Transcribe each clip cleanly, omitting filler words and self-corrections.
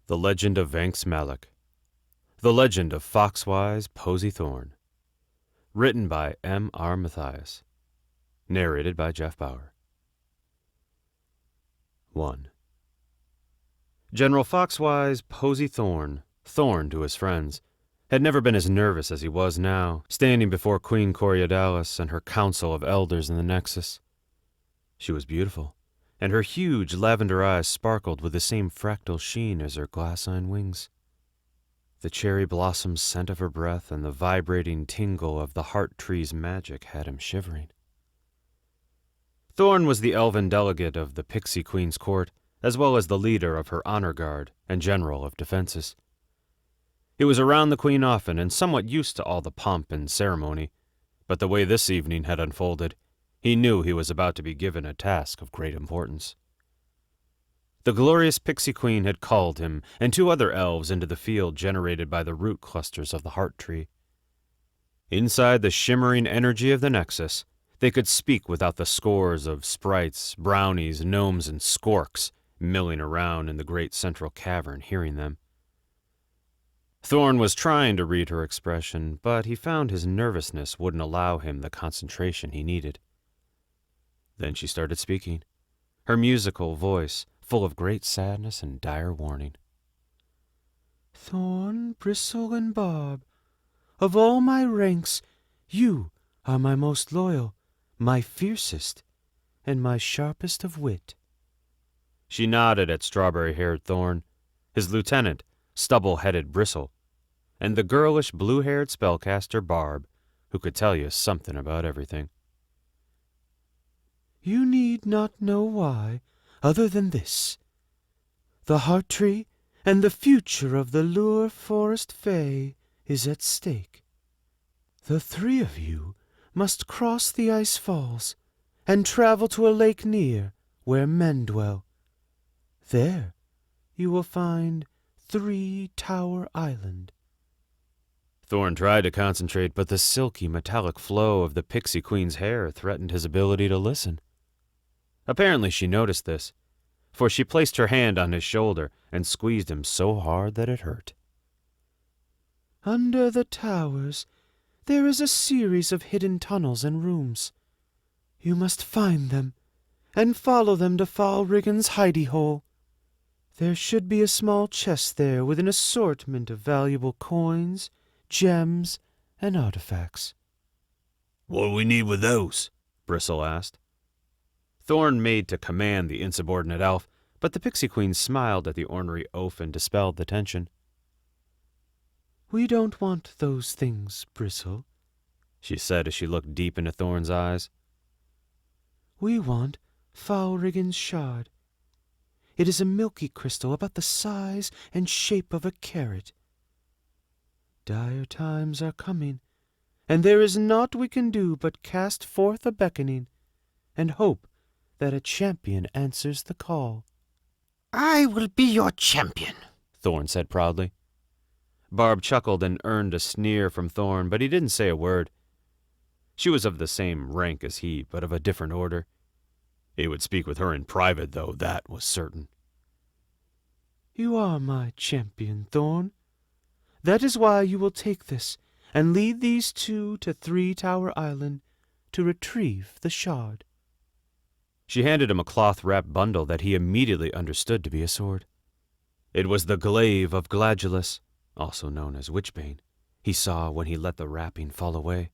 The Legend of Vanx Malic. The Legend of Foxwise Posey Thorn. Written by M.R. Mathias. Narrated by Jeff Bauer. 1. General Foxwise Posey Thorn to his friends, had never been as nervous as he was now, standing before Queen Coriodalis and her council of elders in the Nexus. She was beautiful, and her huge lavender eyes sparkled with the same fractal sheen as her glassine wings. The cherry blossom scent of her breath and the vibrating tingle of the heart tree's magic had him shivering. Thorn was the elven delegate of the Pixie Queen's court, as well as the leader of her honor guard and general of defenses. He was around the queen often and somewhat used to all the pomp and ceremony, but the way this evening had unfolded, he knew he was about to be given a task of great importance. The glorious Pixie Queen had called him and 2 other elves into the field generated by the root clusters of the heart tree. Inside the shimmering energy of the Nexus, they could speak without the scores of sprites, brownies, gnomes, and skorks milling around in the great central cavern hearing them. Thorn was trying to read her expression, but he found his nervousness wouldn't allow him the concentration he needed. Then she started speaking, her musical voice full of great sadness and dire warning. Thorn, Bristle, and Barb, of all my ranks, you are my most loyal, my fiercest, and my sharpest of wit. She nodded at strawberry-haired Thorn, his lieutenant, stubble-headed Bristle, and the girlish blue-haired spellcaster Barb, who could tell you something about everything. You need not know why, other than this. The heart tree and the future of the Lure Forest Fae is at stake. The 3 of you must cross the ice falls and travel to a lake near where men dwell. There you will find 3 Tower Island. Thorn tried to concentrate, but the silky metallic flow of the Pixie Queen's hair threatened his ability to listen. Apparently she noticed this, for she placed her hand on his shoulder and squeezed him so hard that it hurt. Under the towers, there is a series of hidden tunnels and rooms. You must find them and follow them to Falrigan's hidey hole. There should be a small chest there with an assortment of valuable coins, gems, and artifacts. What do we need with those? Bristle asked. Thorn made to command the insubordinate elf, but the Pixie Queen smiled at the ornery oaf and dispelled the tension. We don't want those things, Bristle, she said as she looked deep into Thorn's eyes. We want Falrigan's shard. It is a milky crystal about the size and shape of a carrot. Dire times are coming, and there is naught we can do but cast forth a beckoning, and hope that a champion answers the call. I will be your champion, Thorn said proudly. Barb chuckled and earned a sneer from Thorn, but he didn't say a word. She was of the same rank as he, but of a different order. He would speak with her in private, though, that was certain. You are my champion, Thorn. That is why you will take this and lead these 2 to 3 Tower Island to retrieve the shard. She handed him a cloth-wrapped bundle that he immediately understood to be a sword. It was the glaive of Gladulus, also known as Witchbane, he saw when he let the wrapping fall away.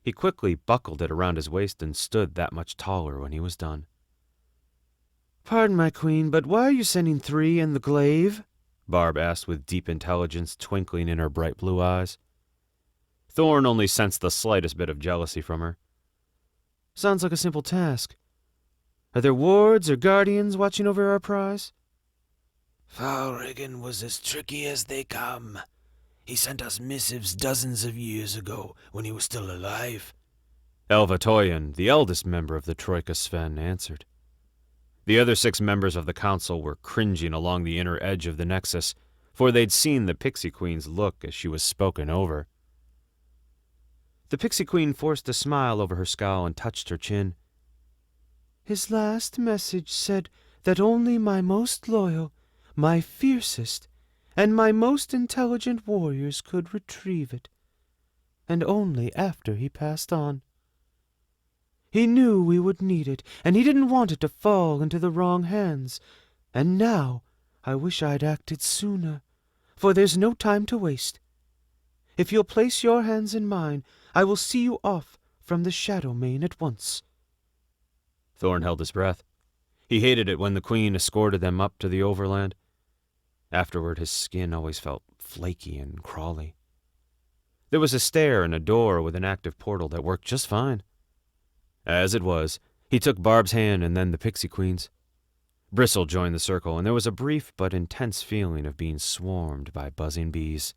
He quickly buckled it around his waist and stood that much taller when he was done. Pardon, my queen, but why are you sending 3 and the glaive? Barb asked with deep intelligence twinkling in her bright blue eyes. Thorn only sensed the slightest bit of jealousy from her. Sounds like a simple task. Are there wards or guardians watching over our prize? Falrigan was as tricky as they come. He sent us missives dozens of years ago when he was still alive. Elvatoyan, the eldest member of the Troika Sven, answered. The other 6 members of the council were cringing along the inner edge of the Nexus, for they'd seen the Pixie Queen's look as she was spoken over. The Pixie Queen forced a smile over her scowl and touched her chin. His last message said that only my most loyal, my fiercest and my most intelligent warriors could retrieve it, and only after he passed on. He knew we would need it, and he didn't want it to fall into the wrong hands, and now I wish I'd acted sooner, for there's no time to waste. If you'll place your hands in mine, I will see you off from the Shadow Main at once." Thorn held his breath. He hated it when the Queen escorted them up to the overland. Afterward, his skin always felt flaky and crawly. There was a stair and a door with an active portal that worked just fine. As it was, he took Barb's hand and then the Pixie Queen's. Bristle joined the circle, and there was a brief but intense feeling of being swarmed by buzzing bees.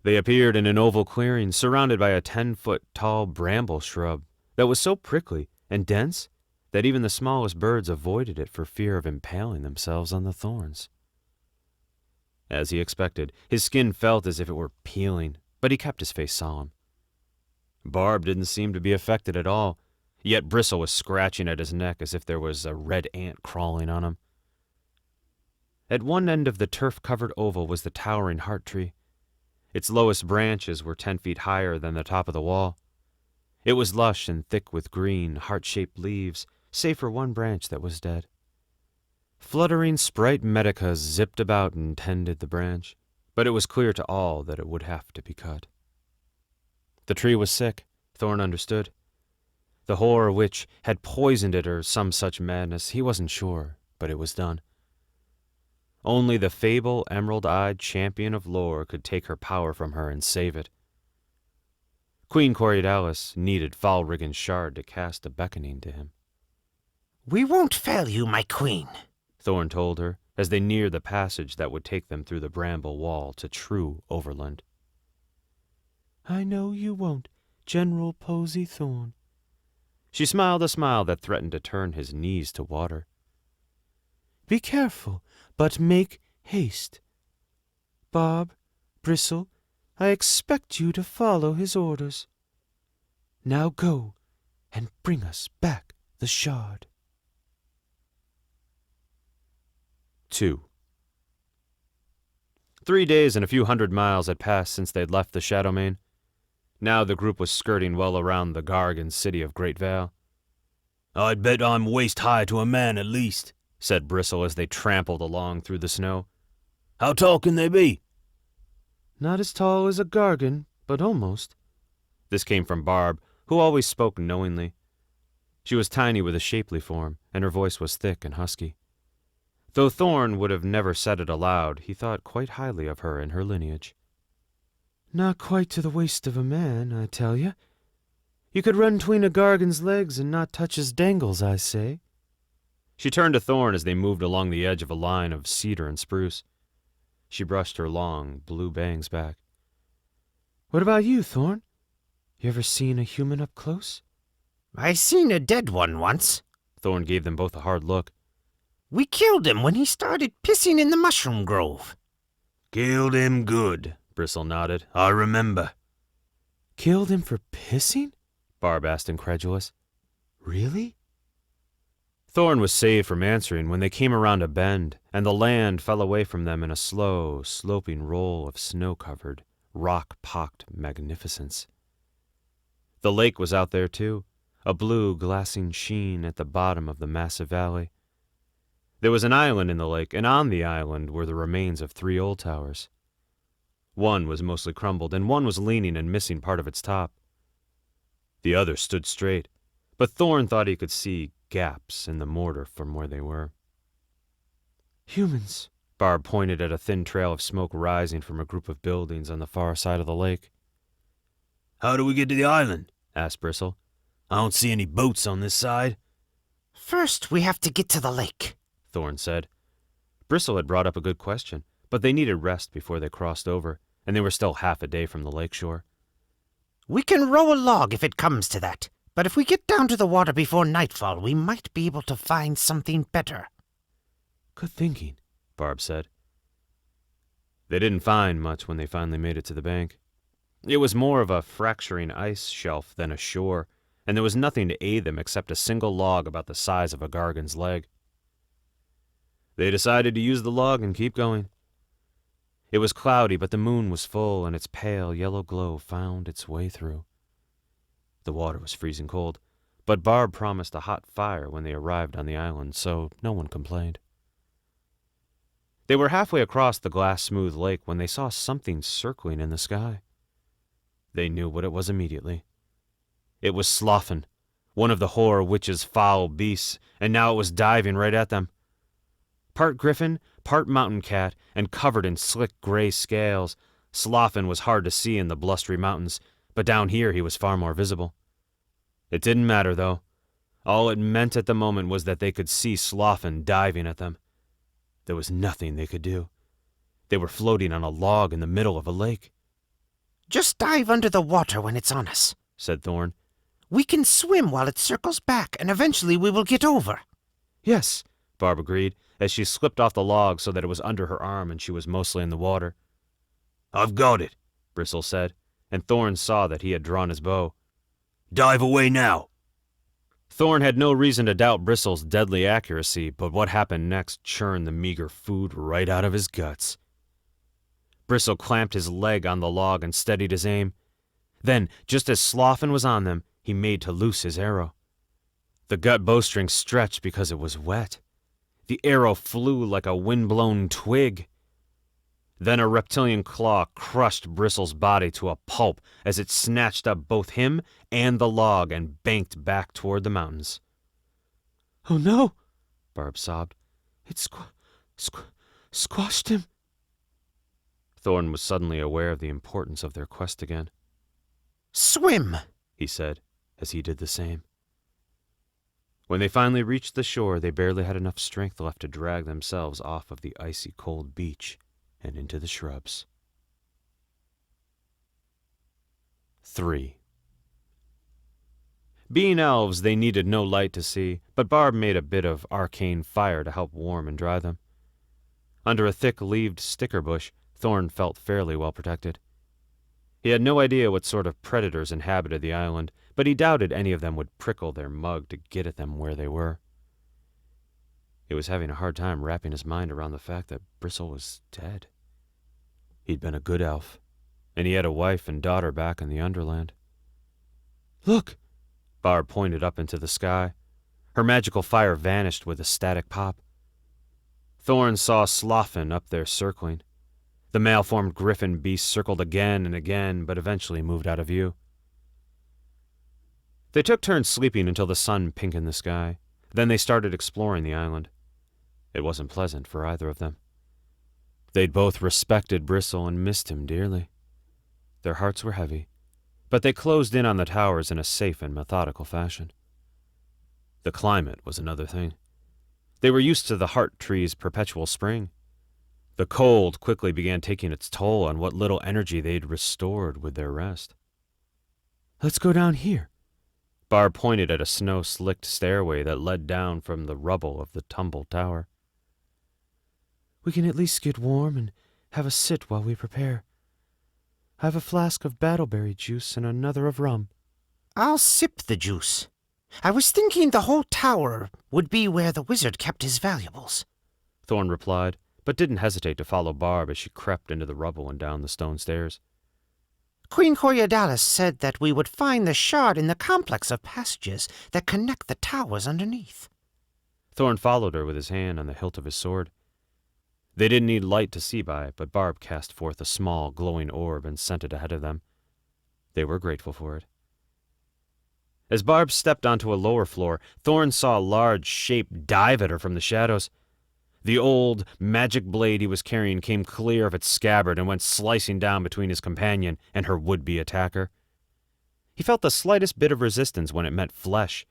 They appeared in an oval clearing surrounded by a 10-foot tall bramble shrub that was so prickly and dense that even the smallest birds avoided it for fear of impaling themselves on the thorns. As he expected, his skin felt as if it were peeling, but he kept his face solemn. Barb didn't seem to be affected at all, yet Bristle was scratching at his neck as if there was a red ant crawling on him. At one end of the turf-covered oval was the towering heart tree. Its lowest branches were 10 feet higher than the top of the wall. It was lush and thick with green, heart-shaped leaves, save for one branch that was dead. Fluttering sprite medicas zipped about and tended the branch, but it was clear to all that it would have to be cut. The tree was sick, Thorn understood. The horror witch had poisoned it or some such madness, he wasn't sure, but it was done. Only the fable emerald-eyed champion of lore could take her power from her and save it. Queen Coriodalis needed Falrigan's shard to cast a beckoning to him. "We won't fail you, my queen," Thorn told her, as they neared the passage that would take them through the bramble wall to true Overland. "I know you won't, General Posey Thorn." She smiled a smile that threatened to turn his knees to water. "Be careful, but make haste. Barb, Bristle, I expect you to follow his orders. Now go and bring us back the shard." 2. 3 days and a few hundred miles had passed since they'd left the Shadowmane. Now the group was skirting well around the Gargan city of Great Vale. "I'd bet I'm waist-high to a man at least," said Bristle as they trampled along through the snow. "How tall can they be?" "Not as tall as a Gargan, but almost." This came from Barb, who always spoke knowingly. She was tiny with a shapely form, and her voice was thick and husky. Though Thorn would have never said it aloud, he thought quite highly of her and her lineage. "Not quite to the waist of a man, I tell you. You could run 'tween a Gargan's legs and not touch his dangles, I say." She turned to Thorn as they moved along the edge of a line of cedar and spruce. She brushed her long, blue bangs back. "What about you, Thorn? You ever seen a human up close?" "I seen a dead one once." Thorn gave them both a hard look. "We killed him when he started pissing in the mushroom grove." "Killed him good," Bristle nodded. "I remember." "Killed him for pissing?" Barb asked incredulous. "Really?" Thorn was saved from answering when they came around a bend, and the land fell away from them in a slow, sloping roll of snow-covered, rock-pocked magnificence. The lake was out there, too, a blue, glassing sheen at the bottom of the massive valley. There was an island in the lake, and on the island were the remains of 3 old towers. One was mostly crumbled, and one was leaning and missing part of its top. The other stood straight, but Thorn thought he could see gaps in the mortar from where they were. "Humans." Barb pointed at a thin trail of smoke rising from a group of buildings on the far side of the lake. "How do we get to the island?" Asked Bristle. "I don't see any boats on this side." "First, we have to get to the lake," Thorn said. Bristle had brought up a good question, but they needed rest before they crossed over, and they were still half a day from the lakeshore. "We can row a log if it comes to that, but if we get down to the water before nightfall, we might be able to find something better." "Good thinking," Barb said. They didn't find much when they finally made it to the bank. It was more of a fracturing ice shelf than a shore, and there was nothing to aid them except a single log about the size of a Gargan's leg. They decided to use the log and keep going. It was cloudy, but the moon was full, and its pale yellow glow found its way through. The water was freezing cold, but Barb promised a hot fire when they arrived on the island, so no one complained. They were halfway across the glass-smooth lake when they saw something circling in the sky. They knew what it was immediately. It was Sloffen, one of the Horror Witch's foul beasts, and now it was diving right at them. Part griffin, part mountain cat, and covered in slick gray scales, Sloffen was hard to see in the blustery mountains, but down here he was far more visible. It didn't matter, though. All it meant at the moment was that they could see Sloffen diving at them. There was nothing they could do. They were floating on a log in the middle of a lake. Just dive under the water when it's on us, said Thorn. We can swim while it circles back, and eventually we will get over. Yes, Barb agreed, as she slipped off the log so that it was under her arm and she was mostly in the water. I've got it, Bristle said, and Thorn saw that he had drawn his bow. Dive away now. Thorn had no reason to doubt Bristle's deadly accuracy, but what happened next churned the meager food right out of his guts. Bristle clamped his leg on the log and steadied his aim. Then, just as Sloffen was on them, he made to loose his arrow. The gut bowstring stretched because it was wet. The arrow flew like a wind-blown twig. Then a reptilian claw crushed Bristle's body to a pulp as it snatched up both him and the log and banked back toward the mountains. Oh no, Barb sobbed. it squashed him. Thorn was suddenly aware of the importance of their quest again. Swim, he said, as he did the same. When they finally reached the shore, they barely had enough strength left to drag themselves off of the icy cold beach and into the shrubs. 3. Being elves, they needed no light to see, but Barb made a bit of arcane fire to help warm and dry them. Under a thick-leaved sticker bush, Thorn felt fairly well protected. He had no idea what sort of predators inhabited the island, but he doubted any of them would prickle their mug to get at them where they were. He was having a hard time wrapping his mind around the fact that Bristle was dead. He'd been a good elf, and he had a wife and daughter back in the Underland. Look, Barb pointed up into the sky. Her magical fire vanished with a static pop. Thorn saw Sloffen up there circling. The malformed griffin beast circled again and again, but eventually moved out of view. They took turns sleeping until the sun pinkened the sky. Then they started exploring the island. It wasn't pleasant for either of them. They'd both respected Bristle and missed him dearly. Their hearts were heavy, but they closed in on the towers in a safe and methodical fashion. The climate was another thing. They were used to the heart tree's perpetual spring. The cold quickly began taking its toll on what little energy they'd restored with their rest. let's go down here. Barb pointed at a snow-slicked stairway that led down from the rubble of the tumbled tower. We can at least get warm and have a sit while we prepare. I have a flask of battleberry juice and another of rum. I'll sip the juice. I was thinking the whole tower would be where the wizard kept his valuables, Thorn replied, but didn't hesitate to follow Barb as she crept into the rubble and down the stone stairs. Queen Coriadalis said that we would find the shard in the complex of passages that connect the towers underneath. Thorn followed her with his hand on the hilt of his sword. They didn't need light to see by, but Barb cast forth a small, glowing orb and sent it ahead of them. They were grateful for it. As Barb stepped onto a lower floor, Thorn saw a large shape dive at her from the shadows. The old, magic blade he was carrying came clear of its scabbard and went slicing down between his companion and her would-be attacker. He felt the slightest bit of resistance when it met flesh,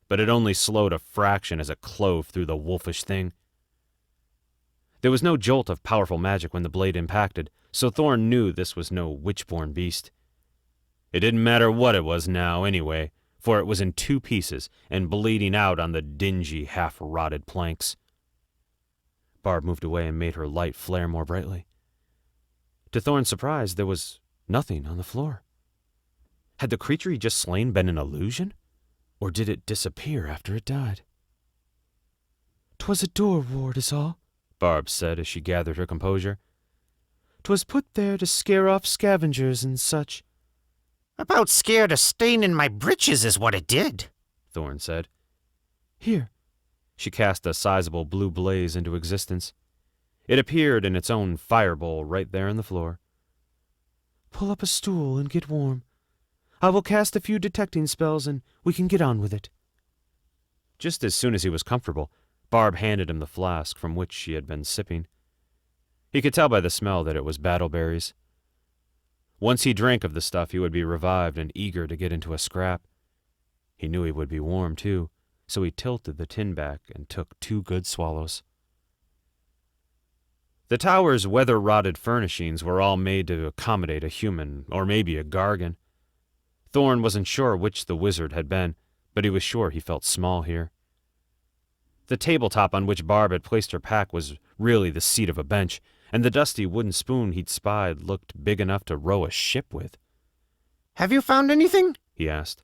but it only slowed a fraction as it clove through the wolfish thing. There was no jolt of powerful magic when the blade impacted, so Thorn knew this was no witch-born beast. It didn't matter what it was now, anyway, for it was in 2 pieces and bleeding out on the dingy, half-rotted planks. Barb moved away and made her light flare more brightly. To Thorn's surprise, there was nothing on the floor. Had the creature he just slain been an illusion? Or did it disappear after it died? 'Twas a door ward is all, Barb said as she gathered her composure. 'Twas put there to scare off scavengers and such. About scared a stain in my breeches is what it did, Thorn said. Here, She cast a sizable blue blaze into existence. It appeared in its own fire bowl right there on the floor. pull up a stool and get warm. I will cast a few detecting spells and we can get on with it. Just as soon as he was comfortable, Barb handed him the flask from which she had been sipping. He could tell by the smell that it was battleberries. Once he drank of the stuff, he would be revived and eager to get into a scrap. He knew he would be warm, too, so he tilted the tin back and took 2 good swallows. The tower's weather-rotted furnishings were all made to accommodate a human, or maybe a gargan. Thorn wasn't sure which the wizard had been, but he was sure he felt small here. The tabletop on which Barb had placed her pack was really the seat of a bench, and the dusty wooden spoon he'd spied looked big enough to row a ship with. Have you found anything? He asked.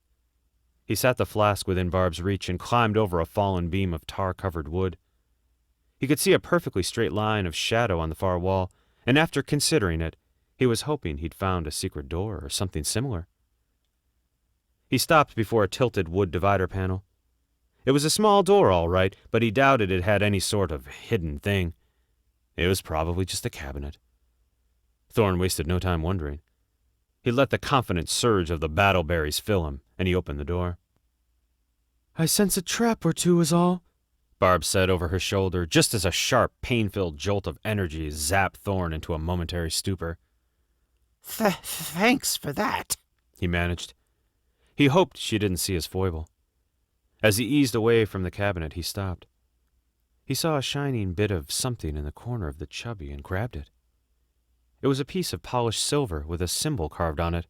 He sat the flask within Barb's reach and climbed over a fallen beam of tar-covered wood. He could see a perfectly straight line of shadow on the far wall, and after considering it, he was hoping he'd found a secret door or something similar. He stopped before a tilted wood divider panel. It was a small door, all right, but he doubted it had any sort of hidden thing. It was probably just a cabinet. Thorn wasted no time wondering. He let the confident surge of the battleberries fill him, and he opened the door. I sense a trap or two is all, Barb said over her shoulder, just as a sharp, pain-filled jolt of energy zapped Thorn into a momentary stupor. Thanks for that, he managed. He hoped she didn't see his foible. As he eased away from the cabinet, he stopped. He saw a shining bit of something in the corner of the chubby and grabbed it. It was a piece of polished silver with a symbol carved on it.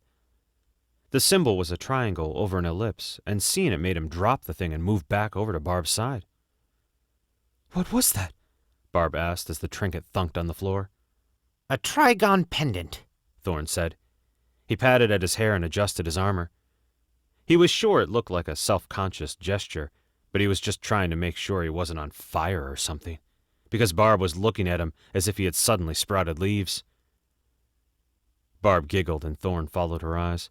The symbol was a triangle over an ellipse, and seeing it made him drop the thing and move back over to Barb's side. What was that? Barb asked as the trinket thunked on the floor. a trigon pendant. Thorn said. He patted at his hair and adjusted his armor. He was sure it looked like a self-conscious gesture, but he was just trying to make sure he wasn't on fire or something, because Barb was looking at him as if he had suddenly sprouted leaves. Barb giggled and Thorn followed her eyes.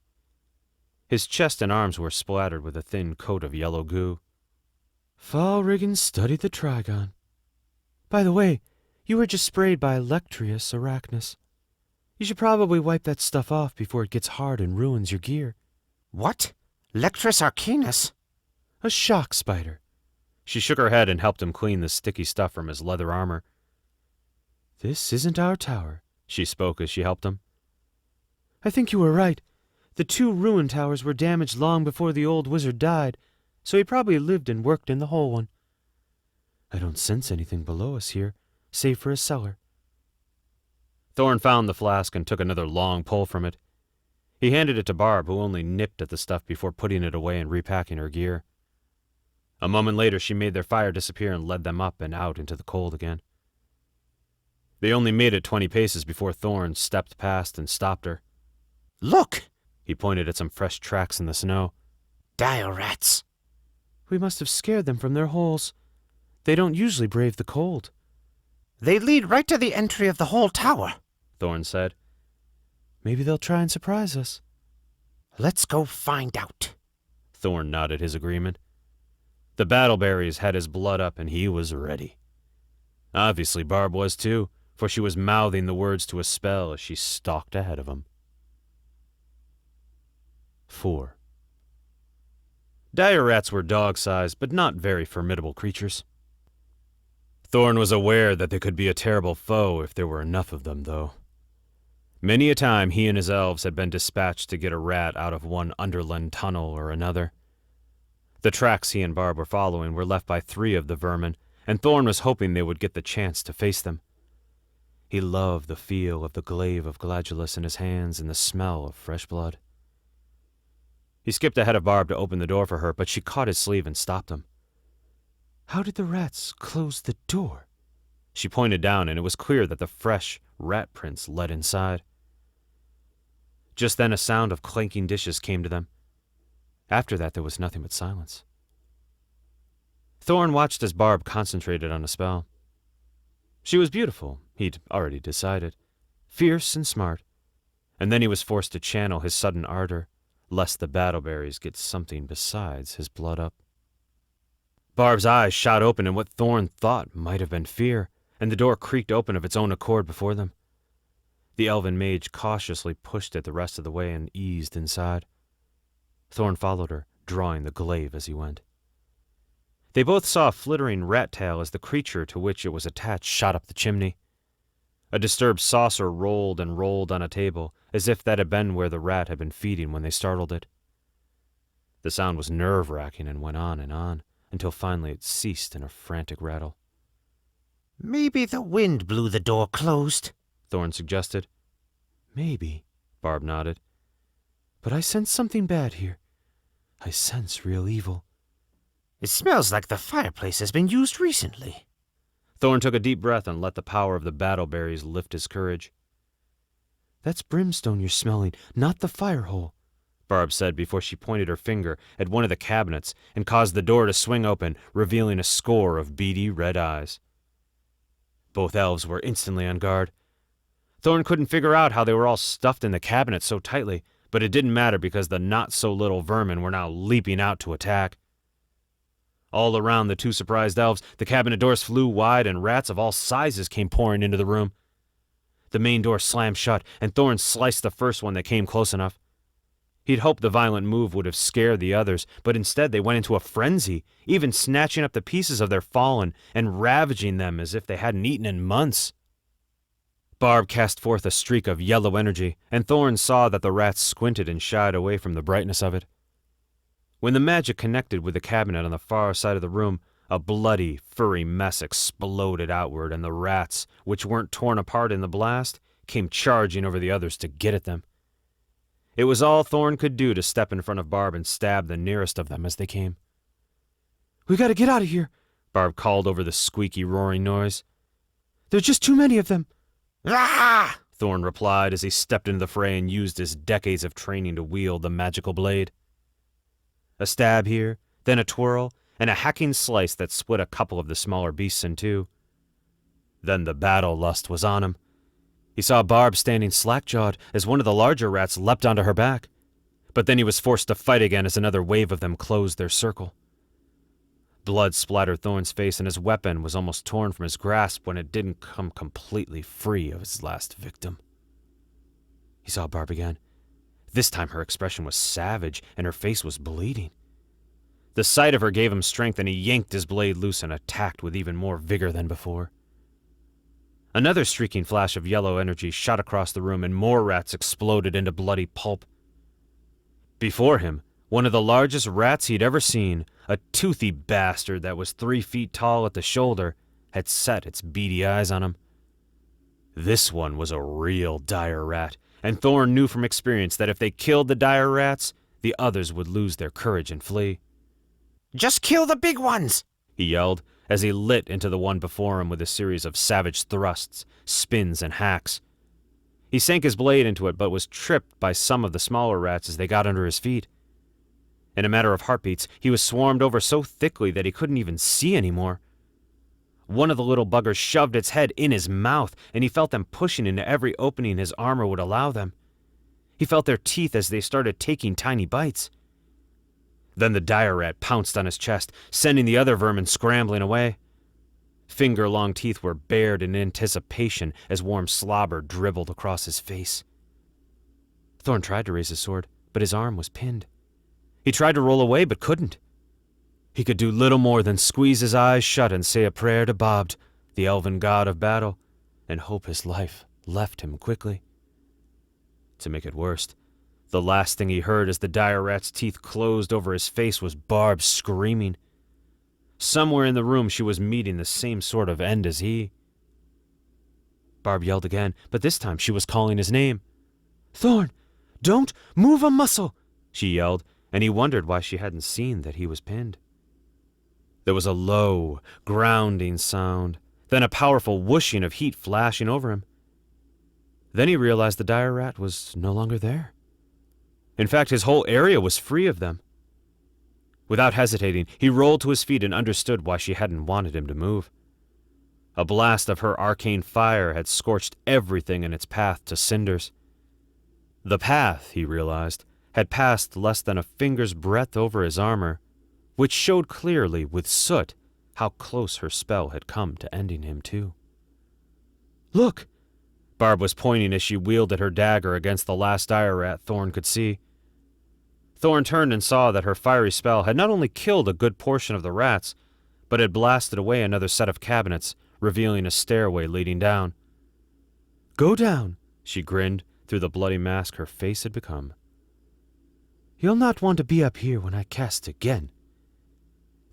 His chest and arms were splattered with a thin coat of yellow goo. Falrigan studied the trigon. By the way, you were just sprayed by Lectrius arachnus. You should probably wipe that stuff off before it gets hard and ruins your gear. What? Lectris arcanus? A shock spider. She shook her head and helped him clean the sticky stuff from his leather armor. This isn't our tower, She spoke as she helped him. I think you were right. The 2 ruined towers were damaged long before the old wizard died, so he probably lived and worked in the whole one. I don't sense anything below us here, save for a cellar. Thorn found the flask and took another long pull from it. He handed it to Barb, who only nipped at the stuff before putting it away and repacking her gear. A moment later, she made their fire disappear and led them up and out into the cold again. They only made it 20 paces before Thorn stepped past and stopped her. Look! He pointed at some fresh tracks in the snow. Dire rats. We must have scared them from their holes. They don't usually brave the cold. They lead right to the entry of the whole tower. Thorn said. Maybe they'll try and surprise us. Let's go find out. Thorn nodded his agreement. The battleberries had his blood up and he was ready. Obviously Barb was too, for she was mouthing the words to a spell as she stalked ahead of him. 4. Dire rats were dog-sized, but not very formidable creatures. Thorn was aware that they could be a terrible foe if there were enough of them, though. Many a time he and his elves had been dispatched to get a rat out of one underland tunnel or another. The tracks he and Barb were following were left by 3 of the vermin, and Thorn was hoping they would get the chance to face them. He loved the feel of the glaive of Gladulus in his hands and the smell of fresh blood. He skipped ahead of Barb to open the door for her, but she caught his sleeve and stopped him. How did the rats close the door? She pointed down, and it was clear that the fresh rat prints led inside. Just then a sound of clanking dishes came to them. After that, there was nothing but silence. Thorn watched as Barb concentrated on a spell. She was beautiful, he'd already decided, fierce and smart, and then he was forced to channel his sudden ardor, lest the battleberries get something besides his blood up. Barb's eyes shot open in what Thorn thought might have been fear, and the door creaked open of its own accord before them. The elven mage cautiously pushed it the rest of the way and eased inside. Thorn followed her, drawing the glaive as he went. They both saw a flittering rat tail as the creature to which it was attached shot up the chimney. A disturbed saucer rolled and rolled on a table, as if that had been where the rat had been feeding when they startled it. The sound was nerve-wracking and went on, until finally it ceased in a frantic rattle. Maybe the wind blew the door closed, Thorn suggested. Maybe, Barb nodded. but I sense something bad here. I sense real evil. It smells like the fireplace has been used recently. Thorn took a deep breath and let the power of the battleberries lift his courage. That's brimstone you're smelling, not the fire hole, Barb said before she pointed her finger at one of the cabinets and caused the door to swing open, revealing a score of beady red eyes. Both elves were instantly on guard. Thorn couldn't figure out how they were all stuffed in the cabinet so tightly, but it didn't matter because the not-so-little vermin were now leaping out to attack. All around the two surprised elves, the cabinet doors flew wide and rats of all sizes came pouring into the room. The main door slammed shut, and Thorn sliced the first one that came close enough. He'd hoped the violent move would have scared the others, but instead they went into a frenzy, even snatching up the pieces of their fallen and ravaging them as if they hadn't eaten in months. Barb cast forth a streak of yellow energy, and Thorn saw that the rats squinted and shied away from the brightness of it. When the magic connected with the cabinet on the far side of the room, a bloody, furry mess exploded outward, and the rats, which weren't torn apart in the blast, came charging over the others to get at them. It was all Thorn could do to step in front of Barb and stab the nearest of them as they came. "We gotta get out of here," Barb called over the squeaky, roaring noise. "There's just too many of them." Ah! Thorn replied as he stepped into the fray and used his decades of training to wield the magical blade. A stab here, then a twirl, and a hacking slice that split a couple of the smaller beasts in two. Then the battle lust was on him. He saw Barb standing slack-jawed as one of the larger rats leapt onto her back. But then he was forced to fight again as another wave of them closed their circle. Blood splattered Thorn's face, and his weapon was almost torn from his grasp when it didn't come completely free of his last victim. He saw Barb again. This time her expression was savage, and her face was bleeding. The sight of her gave him strength, and he yanked his blade loose and attacked with even more vigor than before. Another streaking flash of yellow energy shot across the room, and more rats exploded into bloody pulp. Before him, one of the largest rats he'd ever seen, a toothy bastard that was 3 feet tall at the shoulder, had set its beady eyes on him. This one was a real dire rat, and Thorn knew from experience that if they killed the dire rats, the others would lose their courage and flee. Just kill the big ones, He yelled as he lit into the one before him with a series of savage thrusts, spins, and hacks. He sank his blade into it but was tripped by some of the smaller rats as they got under his feet. In a matter of heartbeats, he was swarmed over so thickly that he couldn't even see anymore. One of the little buggers shoved its head in his mouth, and he felt them pushing into every opening his armor would allow them. He felt their teeth as they started taking tiny bites. Then the dire rat pounced on his chest, sending the other vermin scrambling away. Finger-long teeth were bared in anticipation as warm slobber dribbled across his face. Thorn tried to raise his sword, but his arm was pinned. He tried to roll away, but couldn't. He could do little more than squeeze his eyes shut and say a prayer to Bob, the elven god of battle, and hope his life left him quickly. To make it worse, the last thing he heard as the dire rat's teeth closed over his face was Barb screaming. Somewhere in the room she was meeting the same sort of end as he. Barb yelled again, but this time she was calling his name. "Thorn, don't move a muscle," she yelled, and he wondered why she hadn't seen that he was pinned. There was a low, grounding sound, then a powerful whooshing of heat flashing over him. Then he realized the dire rat was no longer there. In fact, his whole area was free of them. Without hesitating, he rolled to his feet and understood why she hadn't wanted him to move. A blast of her arcane fire had scorched everything in its path to cinders. The path, he realized, had passed less than a finger's breadth over his armor, which showed clearly, with soot, how close her spell had come to ending him too. Look! Barb was pointing as she wielded her dagger against the last dire rat Thorn could see. Thorn turned and saw that her fiery spell had not only killed a good portion of the rats, but had blasted away another set of cabinets, revealing a stairway leading down. Go down, She grinned through the bloody mask her face had become. You'll not want to be up here when I cast again.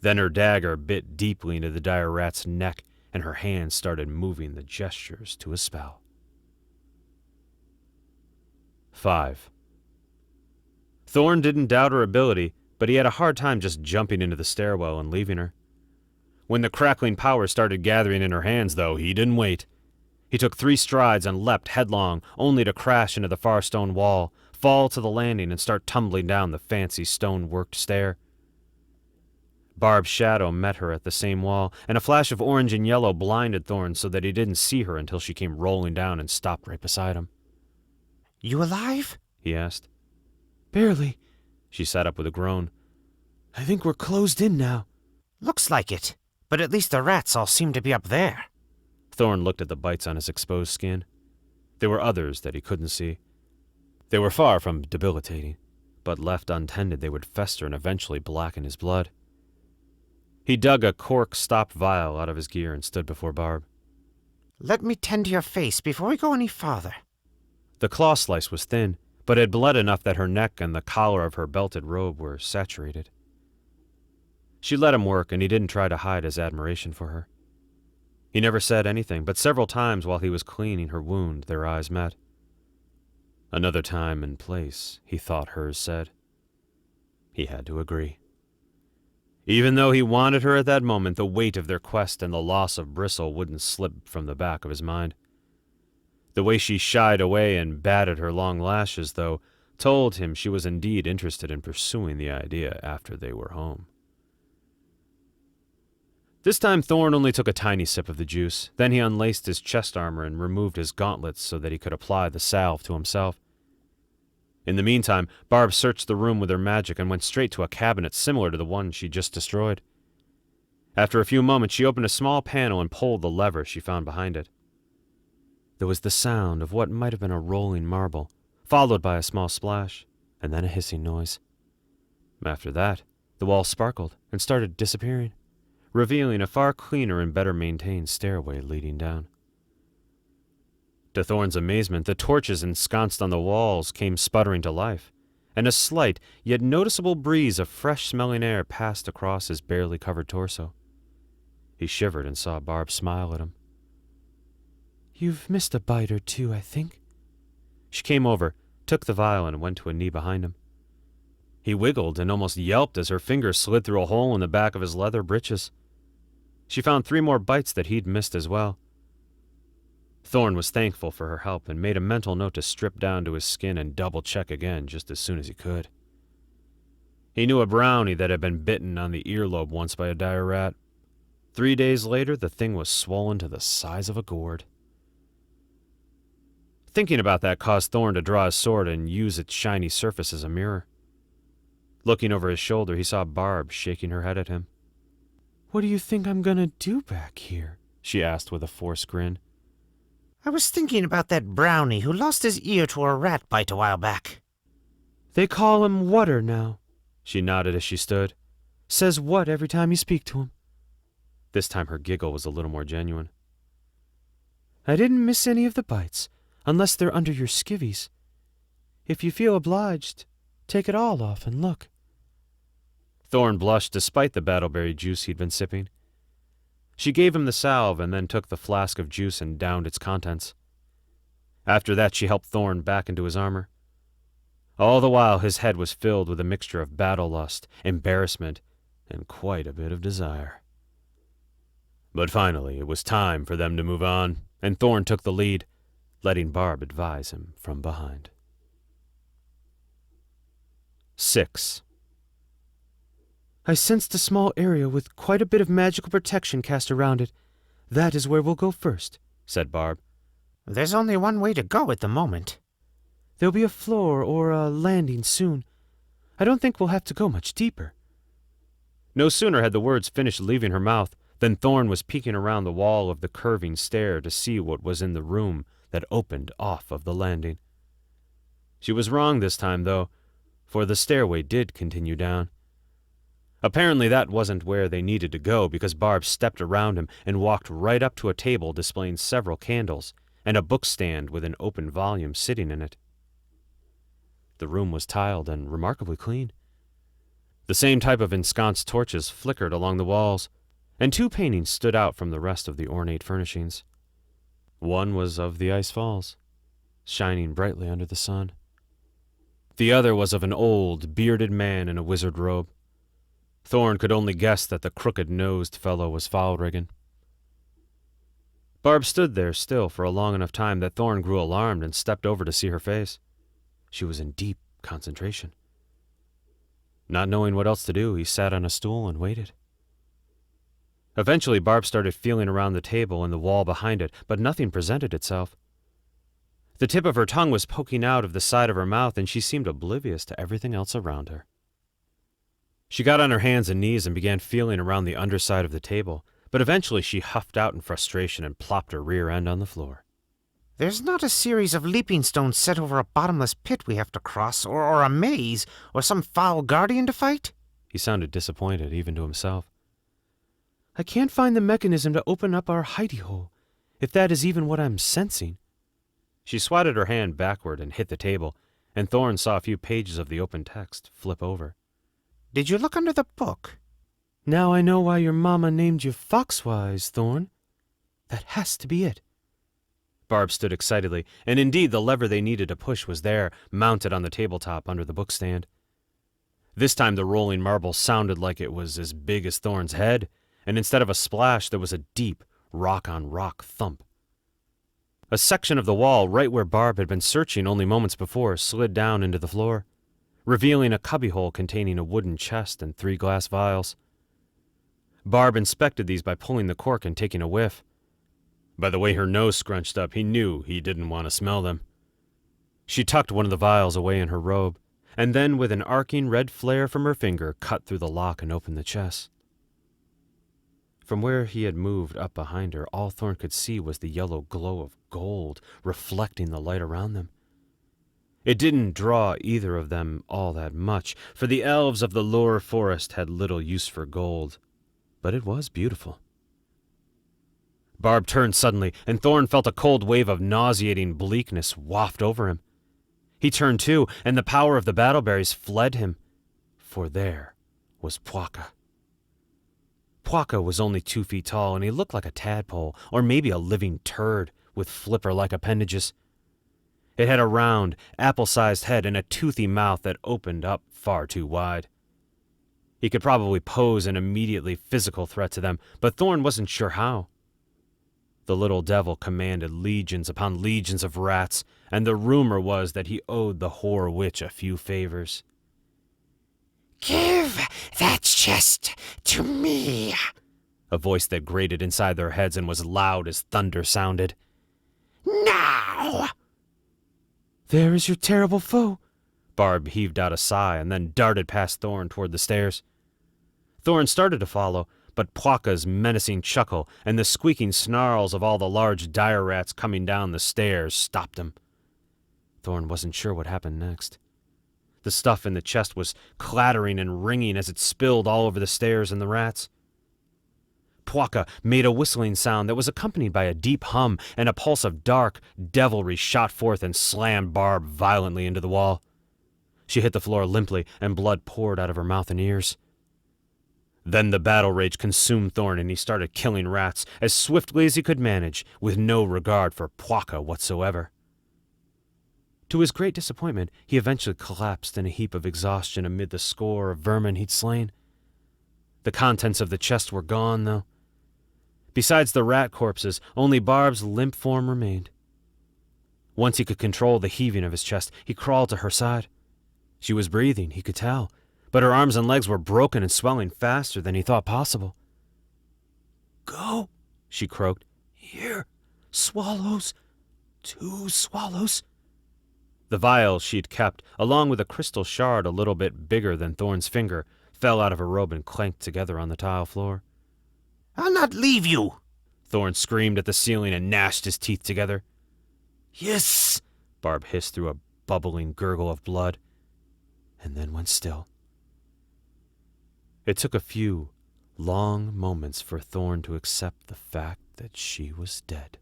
Then her dagger bit deeply into the dire rat's neck, and her hand started moving the gestures to a spell. 5. Thorn didn't doubt her ability, but he had a hard time just jumping into the stairwell and leaving her. When the crackling power started gathering in her hands, though, he didn't wait. He took 3 strides and leapt headlong, only to crash into the far stone wall, fall to the landing, and start tumbling down the fancy stone-worked stair. Barb's shadow met her at the same wall, and a flash of orange and yellow blinded Thorn so that he didn't see her until she came rolling down and stopped right beside him. You alive? He asked. Barely. She sat up with a groan. I think we're closed in now. Looks like it, but at least the rats all seem to be up there. Thorn looked at the bites on his exposed skin. There were others that he couldn't see. They were far from debilitating, but left untended they would fester and eventually blacken his blood. He dug a cork-stopped vial out of his gear and stood before Barb. Let me tend to your face before we go any farther. The claw slice was thin, but had bled enough that her neck and the collar of her belted robe were saturated. She let him work, and he didn't try to hide his admiration for her. He never said anything, but several times while he was cleaning her wound, their eyes met. Another time and place, he thought hers said. He had to agree. Even though he wanted her at that moment, the weight of their quest and the loss of Bristle wouldn't slip from the back of his mind. The way she shied away and batted her long lashes, though, told him she was indeed interested in pursuing the idea after they were home. This time Thorn only took a tiny sip of the juice. Then he unlaced his chest armor and removed his gauntlets so that he could apply the salve to himself. In the meantime, Barb searched the room with her magic and went straight to a cabinet similar to the one she just destroyed. After a few moments, she opened a small panel and pulled the lever she found behind it. There was the sound of what might have been a rolling marble, followed by a small splash, and then a hissing noise. After that, the wall sparkled and started disappearing, revealing a far cleaner and better maintained stairway leading down. To Thorn's amazement, the torches ensconced on the walls came sputtering to life, and a slight yet noticeable breeze of fresh-smelling air passed across his barely covered torso. He shivered and saw Barb smile at him. You've missed a bite or two, I think. She came over, took the vial, and went to a knee behind him. He wiggled and almost yelped as her fingers slid through a hole in the back of his leather breeches. She found 3 more bites that he'd missed as well. Thorn was thankful for her help and made a mental note to strip down to his skin and double-check again just as soon as he could. He knew a brownie that had been bitten on the earlobe once by a dire rat. 3 days later, the thing was swollen to the size of a gourd. Thinking about that caused Thorn to draw his sword and use its shiny surface as a mirror. Looking over his shoulder, he saw Barb shaking her head at him. What do you think I'm gonna do back here? She asked with a forced grin. I was thinking about that brownie who lost his ear to a rat bite a while back. They call him Water now. She nodded as she stood. Says what every time you speak to him. This time her giggle was a little more genuine. I didn't miss any of the bites, unless they're under your skivvies. If you feel obliged, take it all off and look. Thorn blushed despite the battleberry juice he'd been sipping. She gave him the salve and then took the flask of juice and downed its contents. After that, she helped Thorn back into his armor. All the while, his head was filled with a mixture of battle lust, embarrassment, and quite a bit of desire. But finally, it was time for them to move on, and Thorn took the lead, letting Barb advise him from behind. 6. I sensed a small area with quite a bit of magical protection cast around it. That is where we'll go first," said Barb. There's only one way to go at the moment. "There'll be a floor or a landing soon. I don't think we'll have to go much deeper." No sooner had the words finished leaving her mouth than Thorn was peeking around the wall of the curving stair to see what was in the room that opened off of the landing. She was wrong this time, though, for the stairway did continue down. Apparently that wasn't where they needed to go, because Barb stepped around him and walked right up to a table displaying several candles and a bookstand with an open volume sitting in it. The room was tiled and remarkably clean. The same type of ensconced torches flickered along the walls, and two paintings stood out from the rest of the ornate furnishings. One was of the ice falls, shining brightly under the sun. The other was of an old, bearded man in a wizard robe. Thorn could only guess that the crooked-nosed fellow was Foulriggin. Barb stood there still for a long enough time that Thorn grew alarmed and stepped over to see her face. She was in deep concentration. Not knowing what else to do, he sat on a stool and waited. Eventually, Barb started feeling around the table and the wall behind it, but nothing presented itself. The tip of her tongue was poking out of the side of her mouth, and she seemed oblivious to everything else around her. She got on her hands and knees and began feeling around the underside of the table, but eventually she huffed out in frustration and plopped her rear end on the floor. There's not a series of leaping stones set over a bottomless pit we have to cross, or a maze, or some foul guardian to fight? He sounded disappointed, even to himself. "I can't find the mechanism to open up our hidey hole, if that is even what I'm sensing." She swatted her hand backward and hit the table, and Thorn saw a few pages of the open text flip over. Did you look under the book? "Now I know why your mama named you Foxwise, Thorn. That has to be it." Barb stood excitedly, and indeed the lever they needed to push was there, mounted on the tabletop under the bookstand. This time the rolling marble sounded like it was as big as Thorn's head, and instead of a splash there was a deep, rock-on-rock thump. A section of the wall right where Barb had been searching only moments before slid down into the floor, revealing a cubbyhole containing a wooden chest and 3 glass vials. Barb inspected these by pulling the cork and taking a whiff. By the way her nose scrunched up, he knew he didn't want to smell them. She tucked one of the vials away in her robe, and then with an arcing red flare from her finger cut through the lock and opened the chest. From where he had moved up behind her, all Thorn could see was the yellow glow of gold reflecting the light around them. It didn't draw either of them all that much, for the elves of the Lure Forest had little use for gold, but it was beautiful. Barb turned suddenly, and Thorn felt a cold wave of nauseating bleakness waft over him. He turned too, and the power of the battleberries fled him, for there was Pwaka. Pwaka was only 2 feet tall, and he looked like a tadpole, or maybe a living turd, with flipper-like appendages. It had a round, apple-sized head and a toothy mouth that opened up far too wide. He could probably pose an immediately physical threat to them, but Thorn wasn't sure how. The little devil commanded legions upon legions of rats, and the rumor was that he owed the whore witch a few favors. Give that chest to me, A voice that grated inside their heads and was loud as thunder sounded. now! "There is your terrible foe." Barb heaved out a sigh and then darted past Thorn toward the stairs. Thorn started to follow, but Pwaka's menacing chuckle and the squeaking snarls of all the large dire rats coming down the stairs stopped him. Thorn wasn't sure what happened next. The stuff in the chest was clattering and ringing as it spilled all over the stairs and the rats. Pwaka made a whistling sound that was accompanied by a deep hum, and a pulse of dark devilry shot forth and slammed Barb violently into the wall. She hit the floor limply, and blood poured out of her mouth and ears. Then the battle rage consumed Thorn, and he started killing rats as swiftly as he could manage, with no regard for Pwaka whatsoever. To his great disappointment, he eventually collapsed in a heap of exhaustion amid the score of vermin he'd slain. The contents of the chest were gone, though. Besides the rat corpses, only Barb's limp form remained. Once he could control the heaving of his chest, he crawled to her side. She was breathing, he could tell, but her arms and legs were broken and swelling faster than he thought possible. "Go," she croaked, Here, swallows, 2 swallows. The vial she'd kept, along with a crystal shard a little bit bigger than Thorn's finger, fell out of her robe and clanked together on the tile floor. I'll not leave you. Thorn screamed at the ceiling and gnashed his teeth together. Yes, Barb hissed through a bubbling gurgle of blood, and then went still. It took a few long moments for Thorn to accept the fact that she was dead.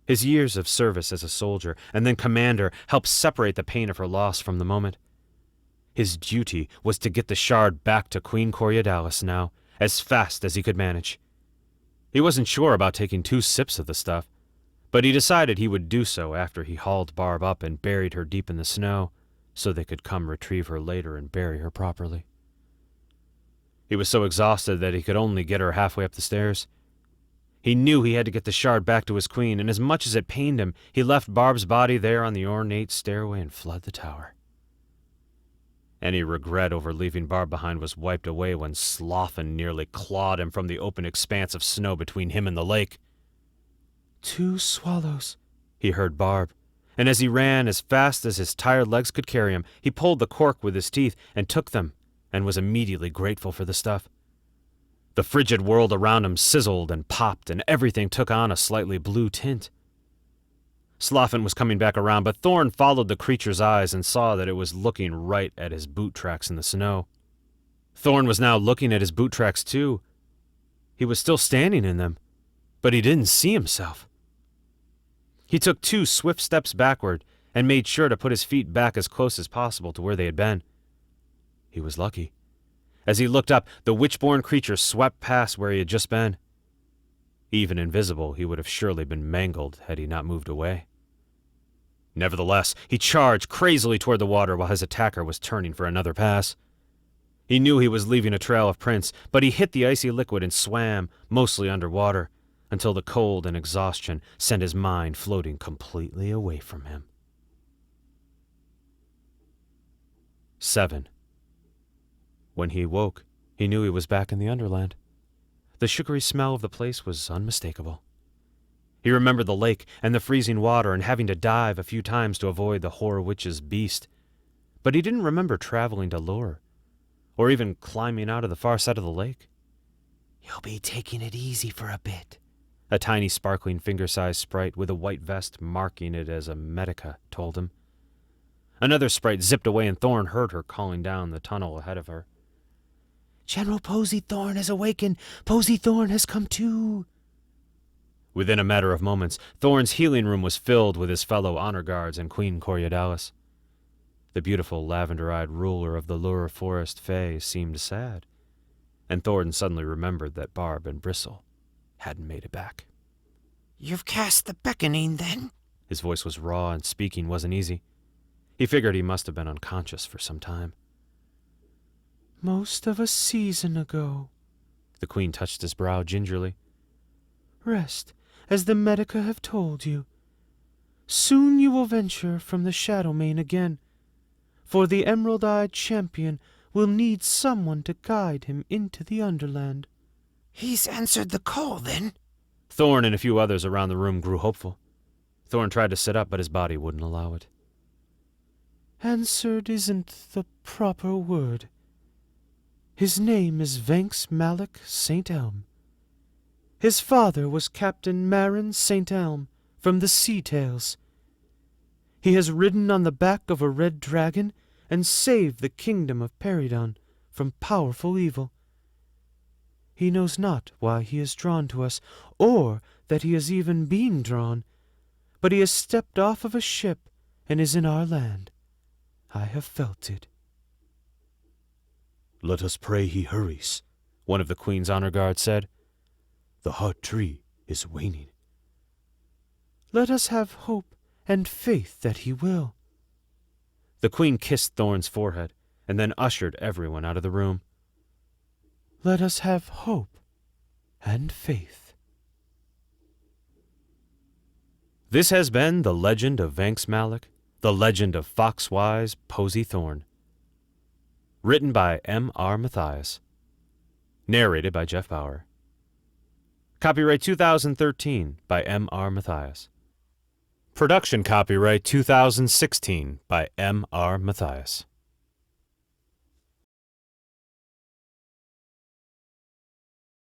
His years of service as a soldier and then commander helped separate the pain of her loss from the moment. His duty was to get the shard back to Queen Coriodalis now, as fast as he could manage. He wasn't sure about taking 2 sips of the stuff, but he decided he would do so after he hauled Barb up and buried her deep in the snow, so they could come retrieve her later and bury her properly. He was so exhausted that he could only get her halfway up the stairs. He knew he had to get the shard back to his queen, and as much as it pained him, he left Barb's body there on the ornate stairway and fled the tower. Any regret over leaving Barb behind was wiped away when Slothin nearly clawed him from the open expanse of snow between him and the lake. 2 swallows, he heard Barb, and as he ran as fast as his tired legs could carry him, he pulled the cork with his teeth and took them, and was immediately grateful for the stuff. The frigid world around him sizzled and popped, and everything took on a slightly blue tint. Slothin was coming back around, but Thorn followed the creature's eyes and saw that it was looking right at his boot tracks in the snow. Thorn was now looking at his boot tracks too. He was still standing in them, but he didn't see himself. He took 2 swift steps backward and made sure to put his feet back as close as possible to where they had been. He was lucky. As he looked up, the witch-born creature swept past where he had just been. Even invisible, he would have surely been mangled had he not moved away. Nevertheless, he charged crazily toward the water while his attacker was turning for another pass. He knew he was leaving a trail of prints, but he hit the icy liquid and swam, mostly underwater, until the cold and exhaustion sent his mind floating completely away from him. 7. When he woke, he knew he was back in the Underland. The sugary smell of the place was unmistakable. He remembered the lake and the freezing water and having to dive a few times to avoid the Horror Witch's beast. But he didn't remember traveling to Lure, or even climbing out of the far side of the lake. You'll be taking it easy for a bit, a tiny sparkling finger-sized sprite with a white vest marking it as a medica told him. Another sprite zipped away and Thorn heard her calling down the tunnel ahead of her. General Posey Thorn has awakened. Posey Thorn has come to. Within a matter of moments, Thorn's healing room was filled with his fellow honor guards and Queen Coriodalis. The beautiful lavender-eyed ruler of the Lure Forest Fae seemed sad, and Thorn suddenly remembered that Barb and Bristle hadn't made it back. You've cast the beckoning, then? His voice was raw and speaking wasn't easy. He figured he must have been unconscious for some time. Most of a season ago. The Queen touched his brow gingerly. Rest, as the Medica have told you. Soon you will venture from the Shadowmane again, for the emerald-eyed champion will need someone to guide him into the Underland. He's answered the call, then? Thorn and a few others around the room grew hopeful. Thorn tried to sit up, but his body wouldn't allow it. Answered isn't the proper word. His name is Vanx Malic St. Elm. His father was Captain Marin St. Elm from the Sea Tales. He has ridden on the back of a red dragon and saved the kingdom of Peridon from powerful evil. He knows not why he is drawn to us, or that he is even being drawn, but he has stepped off of a ship and is in our land. I have felt it. Let us pray he hurries, one of the Queen's honor guards said. The heart tree is waning. Let us have hope and faith that he will. The Queen kissed Thorn's forehead and then ushered everyone out of the room. Let us have hope and faith. This has been The Legend of Vanx Malic, The Legend of Foxwise Posey Thorn. Written by M.R. Mathias. Narrated by Jeff Bauer. Copyright 2013 by M.R. Mathias. Production copyright 2016 by M.R. Mathias.